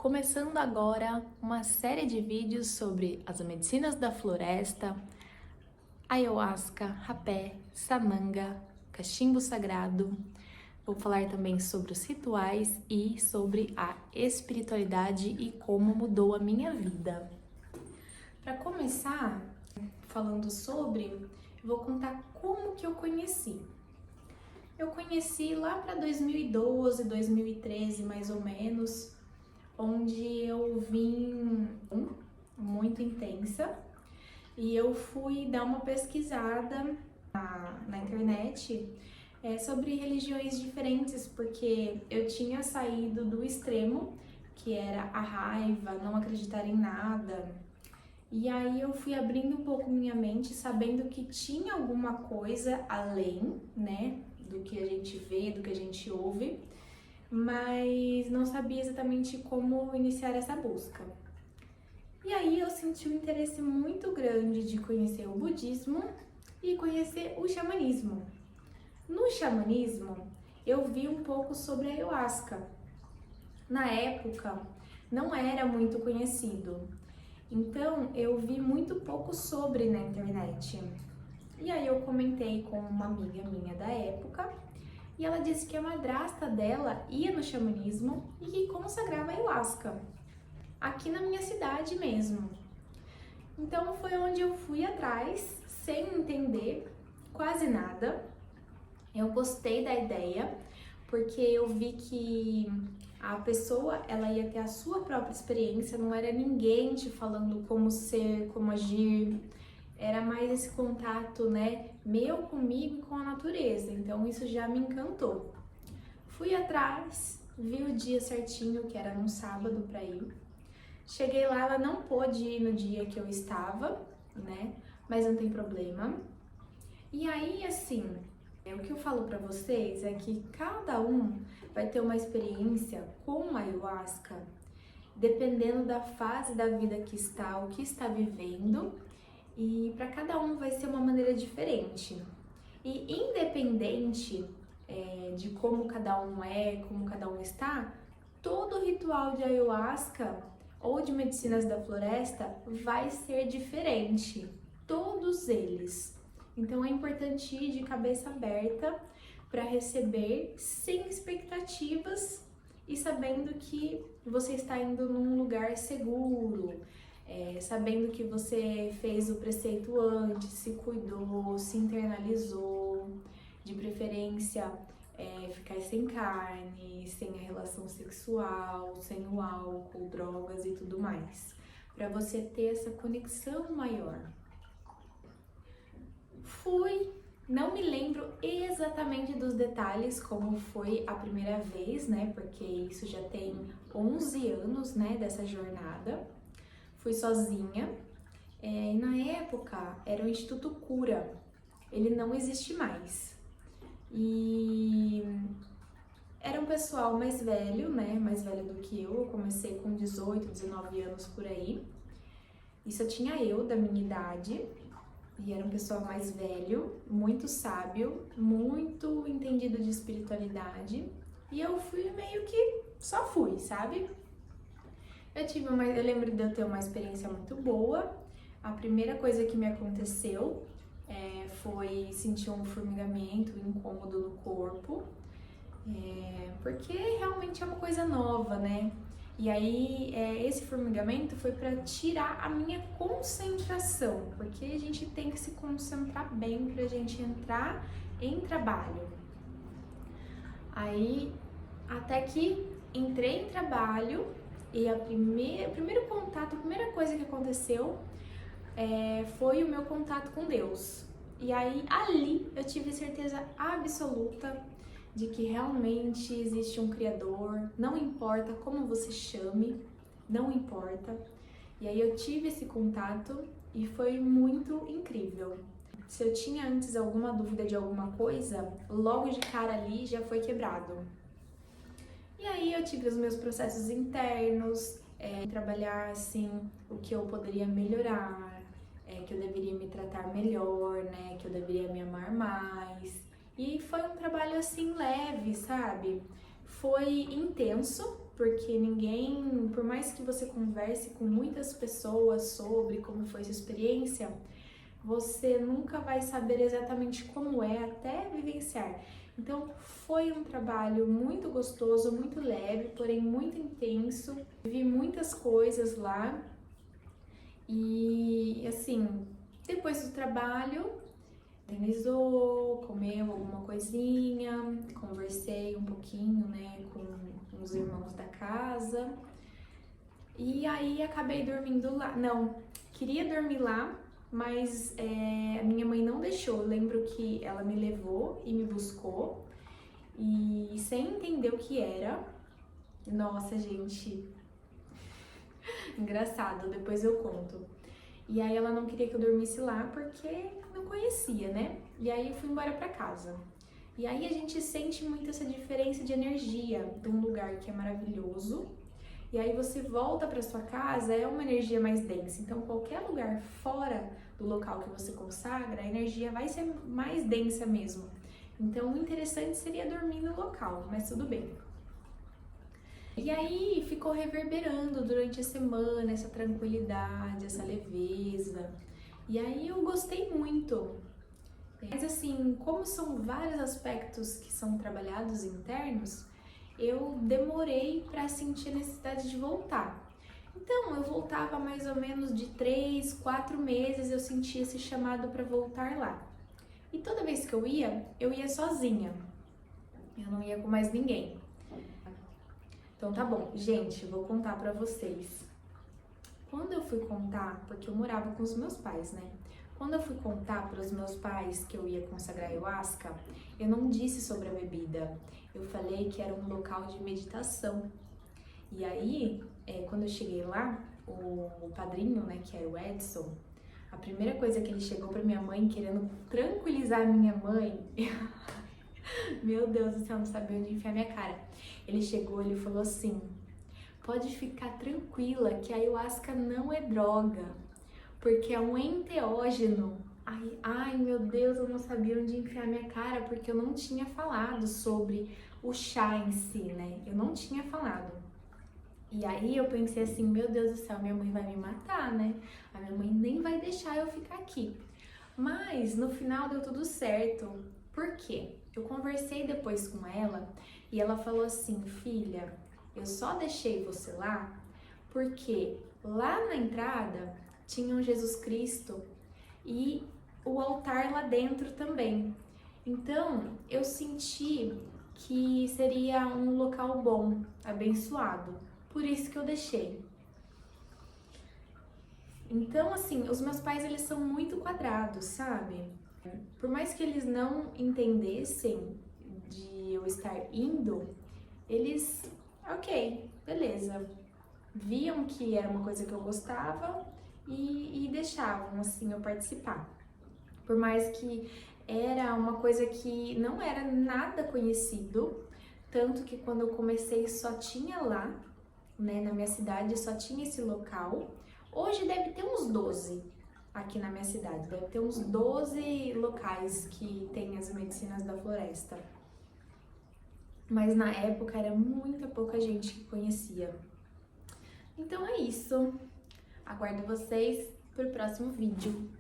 Começando agora uma série de vídeos sobre as medicinas da floresta, ayahuasca, rapé, sananga, cachimbo sagrado. Vou falar também sobre os rituais e sobre a espiritualidade e como mudou a minha vida. Para começar, falando sobre, vou contar como que eu conheci. Eu conheci lá para 2012, 2013 mais ou menos, onde eu vim muito intensa e eu fui dar uma pesquisada na internet sobre religiões diferentes, porque eu tinha saído do extremo, que era a raiva, não acreditar em nada, e aí eu fui abrindo um pouco minha mente, sabendo que tinha alguma coisa além, né, do que a gente vê, do que a gente ouve, mas não sabia exatamente como iniciar essa busca. E aí eu senti um interesse muito grande de conhecer o budismo e conhecer o xamanismo. No xamanismo, eu vi um pouco sobre a ayahuasca. Na época, não era muito conhecido, então eu vi muito pouco sobre na internet. E aí eu comentei com uma amiga minha da época, e ela disse que a madrasta dela ia no xamanismo e que consagrava ayahuasca, aqui na minha cidade mesmo. Então foi onde eu fui atrás, sem entender quase nada. Eu gostei da ideia, porque eu vi que a pessoa, ela ia ter a sua própria experiência, não era ninguém te falando como ser, como agir. Era mais esse contato, né, meu comigo e com a natureza, então isso já me encantou. Fui atrás, vi o dia certinho, que era num sábado pra ir. Cheguei lá, ela não pôde ir no dia que eu estava, né, mas não tem problema. E aí, assim, o que eu falo pra vocês é que cada um vai ter uma experiência com a ayahuasca, dependendo da fase da vida que está, o que está vivendo, e para cada um vai ser uma maneira diferente. E independente de como cada um é, como cada um está, todo ritual de ayahuasca ou de medicinas da floresta vai ser diferente. Todos eles. Então é importante ir de cabeça aberta para receber sem expectativas e sabendo que você está indo num lugar seguro. Sabendo que você fez o preceito antes, se cuidou, se internalizou, de preferência ficar sem carne, sem a relação sexual, sem o álcool, drogas e tudo mais, para você ter essa conexão maior. Não me lembro exatamente dos detalhes como foi a primeira vez, né, porque isso já tem 11 anos, né, dessa jornada. Fui sozinha, e na época era o Instituto Cura, ele não existe mais. E era um pessoal mais velho, né, mais velho do que eu comecei com 18, 19 anos por aí. E só tinha eu da minha idade, e era um pessoal mais velho, muito sábio, muito entendido de espiritualidade. E eu fui meio que só fui, sabe? Eu lembro de eu ter uma experiência muito boa. A primeira coisa que me aconteceu foi sentir um formigamento, um incômodo no corpo, porque realmente é uma coisa nova, né? E aí esse formigamento foi para tirar a minha concentração, porque a gente tem que se concentrar bem pra gente entrar em trabalho. Aí até que entrei em trabalho. E o primeiro contato, a primeira coisa que aconteceu foi o meu contato com Deus. E aí, ali, eu tive certeza absoluta de que realmente existe um Criador, não importa como você chame, não importa. E aí eu tive esse contato e foi muito incrível. Se eu tinha antes alguma dúvida de alguma coisa, logo de cara ali já foi quebrado. E aí eu tive os meus processos internos, trabalhar assim o que eu poderia melhorar, que eu deveria me tratar melhor, né, que eu deveria me amar mais. E foi um trabalho assim leve, sabe? Foi intenso, porque ninguém, por mais que você converse com muitas pessoas sobre como foi sua experiência, você nunca vai saber exatamente como é até vivenciar. Então, foi um trabalho muito gostoso, muito leve, porém muito intenso. Vi muitas coisas lá e, assim, depois do trabalho, organizou, comeu alguma coisinha, conversei um pouquinho, né, com os irmãos da casa. E aí acabei dormindo lá. Não, queria dormir lá, mas a minha mãe não deixou. Eu lembro que ela me levou e me buscou e sem entender o que era. Nossa, gente, engraçado, depois eu conto. E aí ela não queria que eu dormisse lá porque não conhecia, né? E aí eu fui embora pra casa. E aí a gente sente muito essa diferença de energia de um lugar que é maravilhoso. E aí você volta para sua casa, é uma energia mais densa. Então qualquer lugar fora do local que você consagra, a energia vai ser mais densa mesmo. Então o interessante seria dormir no local, mas tudo bem. E aí ficou reverberando durante a semana essa tranquilidade, essa leveza. E aí eu gostei muito. Mas assim, como são vários aspectos que são trabalhados internos, eu demorei para sentir a necessidade de voltar. Então, eu voltava mais ou menos de 3, 4 meses, eu sentia esse chamado para voltar lá. E toda vez que eu ia sozinha. Eu não ia com mais ninguém. Então tá bom, gente, vou contar pra vocês. Quando eu fui contar, porque eu morava com os meus pais, né? Quando eu fui contar para os meus pais que eu ia consagrar ayahuasca, eu não disse sobre a bebida. Eu falei que era um local de meditação. E aí, quando eu cheguei lá, o padrinho, né, que era o Edson, a primeira coisa que ele chegou pra minha mãe, querendo tranquilizar a minha mãe, meu Deus do céu, não sabia onde enfiar minha cara. Ele chegou e ele falou assim: pode ficar tranquila que a ayahuasca não é droga, porque é um enteógeno. Ai, meu Deus, eu não sabia onde enfiar minha cara, porque eu não tinha falado sobre o chá em si, né? Eu não tinha falado. E aí eu pensei assim, meu Deus do céu, minha mãe vai me matar, né? A minha mãe nem vai deixar eu ficar aqui. Mas no final deu tudo certo. Por quê? Eu conversei depois com ela e ela falou assim: filha, eu só deixei você lá porque lá na entrada tinha um Jesus Cristo e o altar lá dentro também. Então eu senti que seria um local bom, abençoado. Por isso que eu deixei. Então, assim, os meus pais, eles são muito quadrados, sabe? Por mais que eles não entendessem de eu estar indo, eles, ok, beleza. Viam que era uma coisa que eu gostava e deixavam, assim, eu participar. Por mais que era uma coisa que não era nada conhecido, tanto que quando eu comecei só tinha lá, né, na minha cidade, só tinha esse local. Hoje deve ter uns 12 aqui na minha cidade, deve ter uns 12 locais que tem as medicinas da floresta. Mas na época era muita pouca gente que conhecia. Então é isso. Aguardo vocês pro próximo vídeo.